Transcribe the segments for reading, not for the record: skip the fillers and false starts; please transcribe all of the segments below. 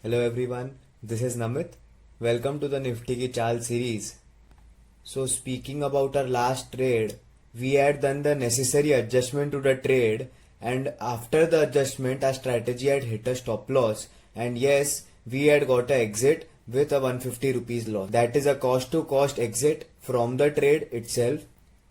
Hello everyone, this is Namit. Welcome to the Nifty Ki Chaal series. So speaking about our last trade, we had done the necessary adjustment to the trade, and after the adjustment our strategy had hit a stop loss, and yes, we had got a exit with a 150 rupees loss. That is a cost to cost exit from the trade itself.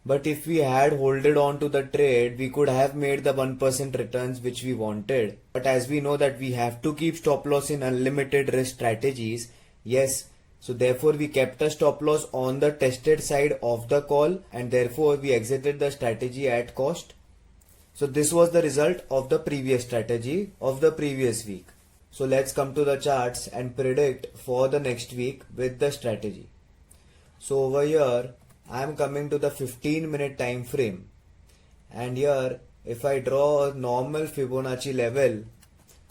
But if we had holded on to the trade, we could have made the 1% returns which we wanted. But as we know that we have to keep stop loss in unlimited risk strategies, yes, so therefore we kept a stop loss on the tested side of the call, and therefore we exited the strategy at cost. So this was the result of the previous strategy of the previous week. So let's come to the charts and predict for the next week with the strategy. So over here I am coming to the 15-minute time frame, and here if I draw a normal Fibonacci level,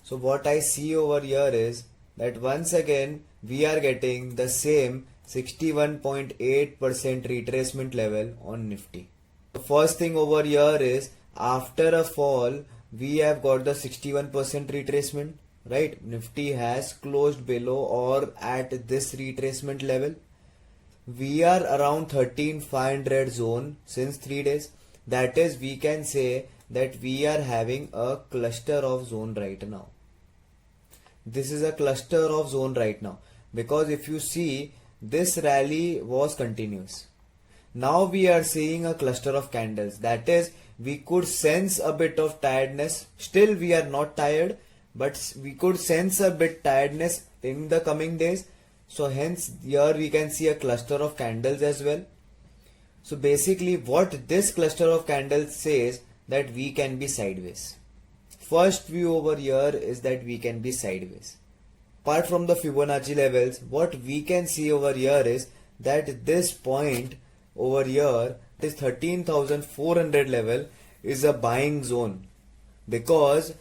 so what I see over here is that once again we are getting the same 61.8% retracement level on Nifty. The first thing over here is after a fall we have got the 61% retracement, right? Nifty has closed below or at this retracement level. We are around 13,500 zone since 3 days. That is, we can say that we are having a cluster of zone right now. This is a cluster of zone right now, because if you see, this rally was continuous. Now we are seeing a cluster of candles. That is, we could sense a bit of tiredness. Still we are not tired, but we could sense a bit tiredness in the coming days. So hence here we can see a cluster of candles as well. So basically what this cluster of candles says that we can be sideways. First view over here is that we can be sideways. Apart from the Fibonacci levels, what we can see over here is that this point over here, this 13,400 level, is a buying zone, because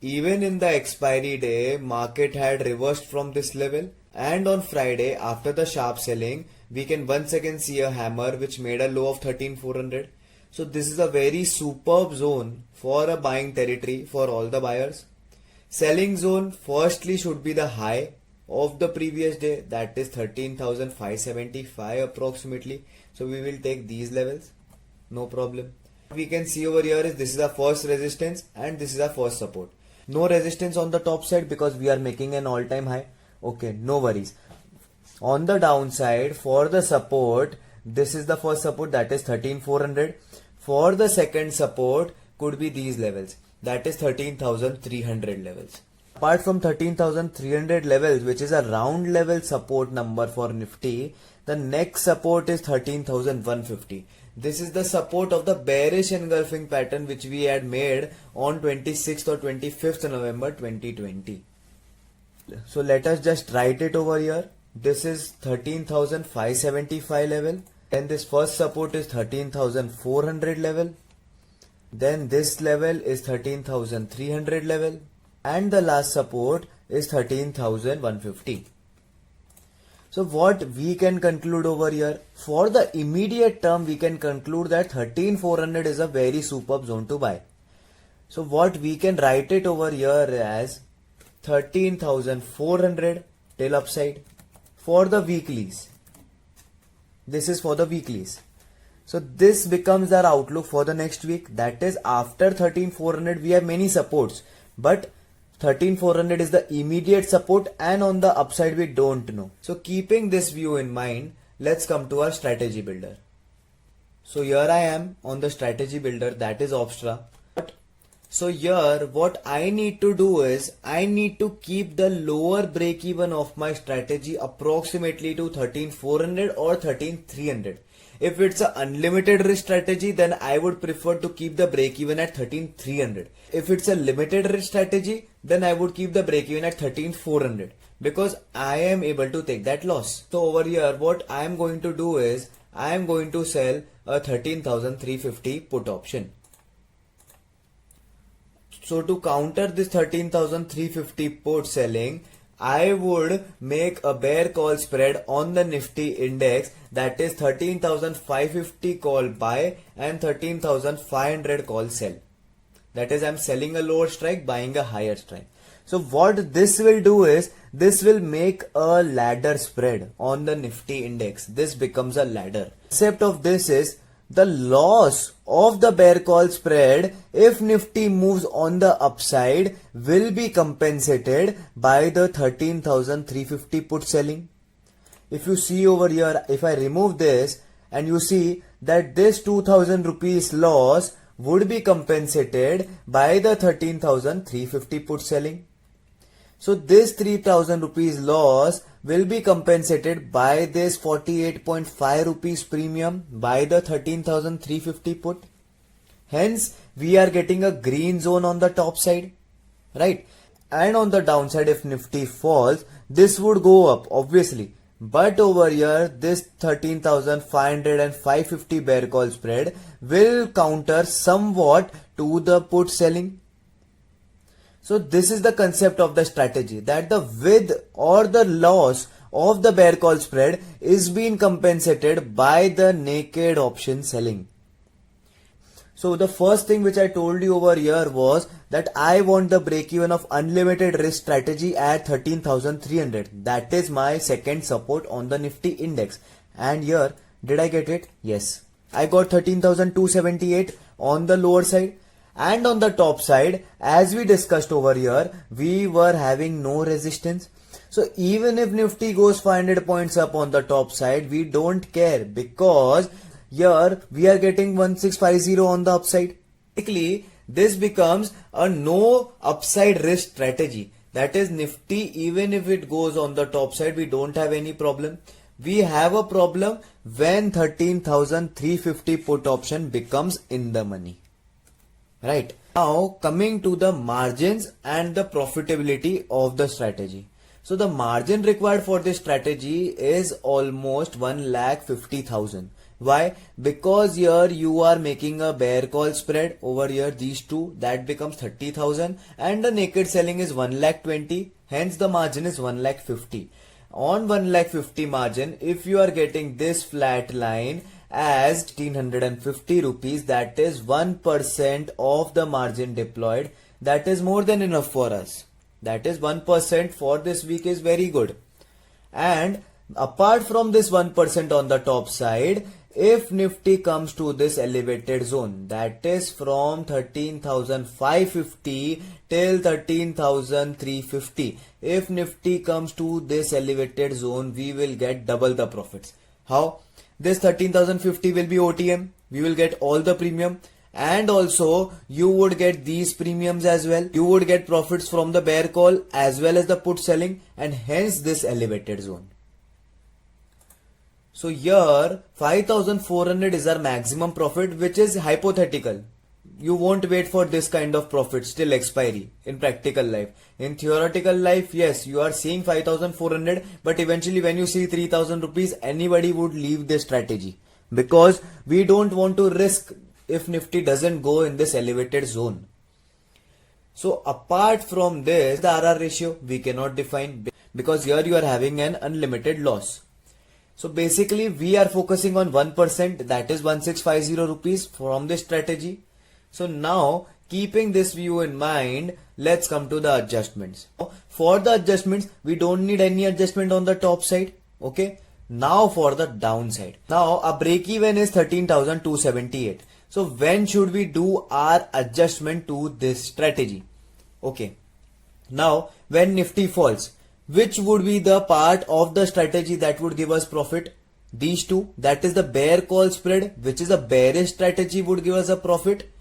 even in the expiry day market had reversed from this level. And on Friday, after the sharp selling, we can once again see a hammer which made a low of 13,400. So this is a very superb zone for a buying territory for all the buyers. Selling zone firstly should be the high of the previous day, that is 13,575 approximately. So we will take these levels, no problem. What we can see over here is this is our first resistance and this is our first support. No resistance on the top side because we are making an all-time high. Okay, no worries. On the downside, for the support, this is the first support, that is 13,400. For the second support could be these levels, that is 13,300 levels. Apart from 13,300 levels, which is a round level support number for Nifty, the next support is 13,150. This is the support of the bearish engulfing pattern which we had made on 26th or 25th November 2020. So let us just write it over here. This is 13,575 level. Then this first support is 13,400 level. Then this level is 13,300 level. And the last support is 13,150. So what we can conclude over here? For the immediate term, we can conclude that 13,400 is a very superb zone to buy. So what we can write it over here as 13,400 till upside for the weeklies. This is for the weeklies. So this becomes our outlook for the next week. That is, after 13,400 we have many supports, but 13,400 is the immediate support, and on the upside we don't know. So keeping this view in mind, let's come to our strategy builder. So here I am on the strategy builder, that is Opstra. So here what I need to do is I need to keep the lower break even of my strategy approximately to 13,400 or 13,300. If it's an unlimited risk strategy, then I would prefer to keep the break even at 13,300. If it's a limited risk strategy, then I would keep the break even at 13,400, because I am able to take that loss. So over here what I am going to do is I am going to sell a 13,350 put option. So to counter this 13,350 put selling, I would make a bear call spread on the Nifty index, that is 13,550 call buy and 13,500 call sell. That is, I'm selling a lower strike, buying a higher strike. So what this will do is, this will make a ladder spread on the Nifty index. This becomes a ladder. Concept of this is the loss of the bear call spread if Nifty moves on the upside will be compensated by the 13,350 put selling. If you see over here, if I remove this and you see that this 2,000 rupees loss would be compensated by the 13,350 put selling. So this 3,000 rupees loss will be compensated by this 48.5 rupees premium by the 13,350 put. Hence, we are getting a green zone on the top side, right? And on the downside, if Nifty falls, this would go up, obviously. But over here, this 13,500 and 550 bear call spread will counter somewhat to the put selling. So this is the concept of the strategy, that the width or the loss of the bear call spread is being compensated by the naked option selling. So the first thing which I told you over here was that I want the break even of unlimited risk strategy at 13,300. That is my second support on the Nifty index. And here, did I get it? Yes. I got 13,278 on the lower side. And on the top side, as we discussed over here, we were having no resistance. So even if Nifty goes 500 points up on the top side, we don't care, because here we are getting 1650 on the upside. Basically, this becomes a no upside risk strategy. That is, Nifty, even if it goes on the top side, we don't have any problem. We have a problem when 13,350 put option becomes in the money. Right. Now coming to the margins and the profitability of the strategy. So the margin required for this strategy is almost 1,50,000. Why? Because here you are making a bear call spread over here, these two, that becomes 30,000, and the naked selling is 1,20,000. Hence the margin is 1,50,000. On 1,50,000 margin, if you are getting this flat line as 1,550 rupees, that is 1% of the margin deployed, that is more than enough for us. That is 1% for this week is very good. And apart from this 1% on the top side, if Nifty comes to this elevated zone, that is from 13,550 till 13,350, if Nifty comes to this elevated zone, we will get double the profits. How? This 13,050 will be OTM. We will get all the premium, and also you would get these premiums as well. You would get profits from the bear call as well as the put selling, and hence this elevated zone. So here 5,400 is our maximum profit, which is hypothetical. You won't wait for this kind of profits till expiry in practical life. In theoretical life, yes, you are seeing 5,400, but eventually when you see 3,000 rupees, anybody would leave this strategy, because we don't want to risk if Nifty doesn't go in this elevated zone. So apart from this, the RR ratio we cannot define, because here you are having an unlimited loss. So basically we are focusing on 1%, that is 1650 rupees from this strategy. So now, keeping this view in mind, let's come to the adjustments. For the adjustments, we don't need any adjustment on the top side. Okay. Now for the downside. Now our break even is 13,278. So when should we do our adjustment to this strategy? Okay. Now when Nifty falls, which would be the part of the strategy that would give us profit? These two, that is the bear call spread, which is a bearish strategy, would give us a profit.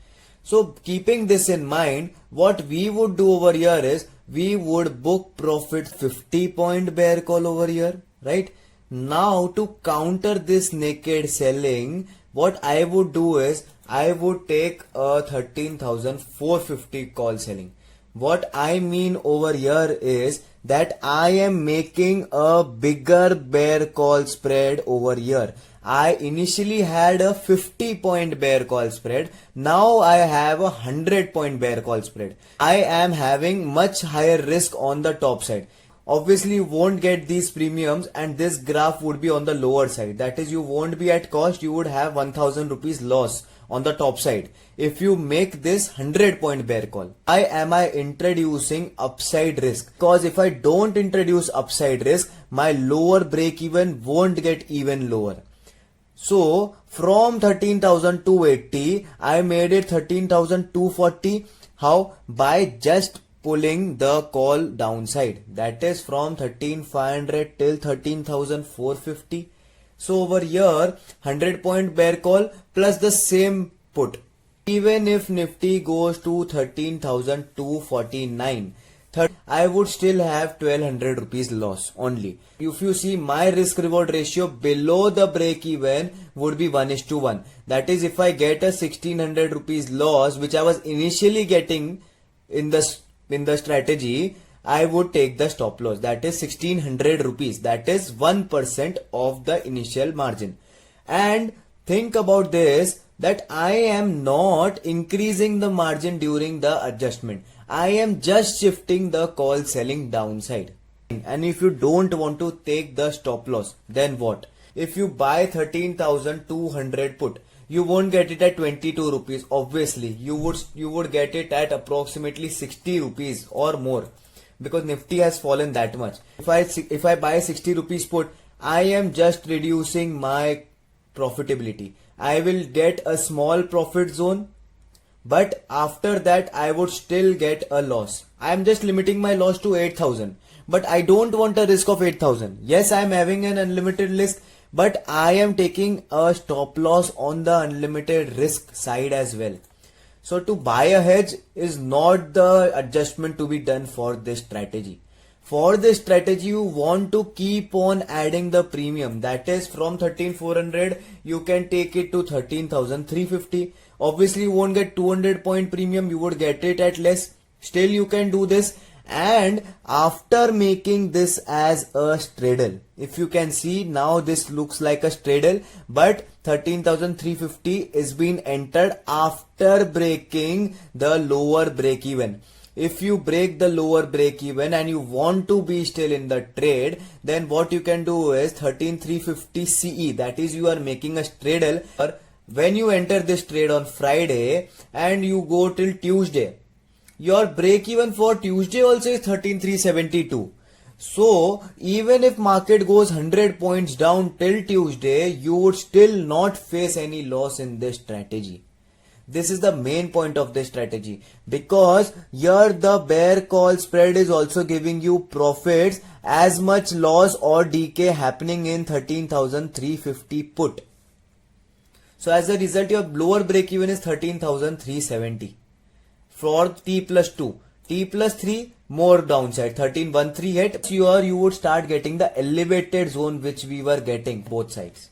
So keeping this in mind, what we would do over here is we would book profit 50 point bear call over here, right? Now to counter this naked selling, what I would do is I would take a 13,450 call selling. What I mean over here is that I am making a bigger bear call spread over here. I initially had a 50 point bear call spread. Now I have a 100 point bear call spread. I am having much higher risk on the top side. Obviously you won't get these premiums, and this graph would be on the lower side. That is, you won't be at cost. You would have 1,000 rupees loss on the top side. If you make this 100-point bear call, why am I introducing upside risk? Because if I don't introduce upside risk, my lower break even won't get even lower. So from 13,280, I made it 13,240. How? By just pulling the call downside. That is from 13,500 till 13,450. So over here, 100-point bear call plus the same put. Even if Nifty goes to 13,249, I would still have 1,200 rupees loss only. If you see, my risk reward ratio below the break even would be 1:1. That is, if I get a 1,600 rupees loss, which I was initially getting in the strategy, I would take the stop loss. That is 1,600 rupees. That is 1% of the initial margin. And think about this, that I am not increasing the margin during the adjustment. I am just shifting the call selling downside. And if you don't want to take the stop loss, then what? If you buy 13,200 put, you won't get it at 22 rupees. Obviously, you would get it at approximately 60 rupees or more, because Nifty has fallen that much. If I buy 60 rupees put, I am just reducing my profitability. I will get a small profit zone, but after that I would still get a loss. I am just limiting my loss to 8,000, but I don't want a risk of 8,000. Yes, I am having an unlimited risk, but I am taking a stop loss on the unlimited risk side as well. So to buy a hedge is not the adjustment to be done for this strategy. For this strategy, you want to keep on adding the premium. That is, from 13,400, you can take it to 13,350. Obviously, you won't get 200-point premium. You would get it at less. Still, you can do this. And after making this as a straddle, if you can see, now this looks like a straddle, but 13,350 is being entered after breaking the lower break even. If you break the lower break even and you want to be still in the trade, then what you can do is 13,350 CE, that is, you are making a straddle. When you enter this trade on Friday and you go till Tuesday, your break even for Tuesday also is 13,372. So even if market goes 100 points down till Tuesday, you would still not face any loss in this strategy. This is the main point of this strategy, because here the bear call spread is also giving you profits, as much loss or decay happening in 13,350 put. So as a result, your lower break even is 13,370 for T plus 2. T plus 3, more downside, 13,130 hit. Here you would start getting the elevated zone which we were getting both sides.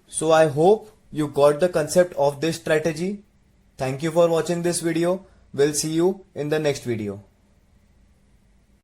So I hope you got the concept of this strategy. Thank you for watching this video. We'll see you in the next video.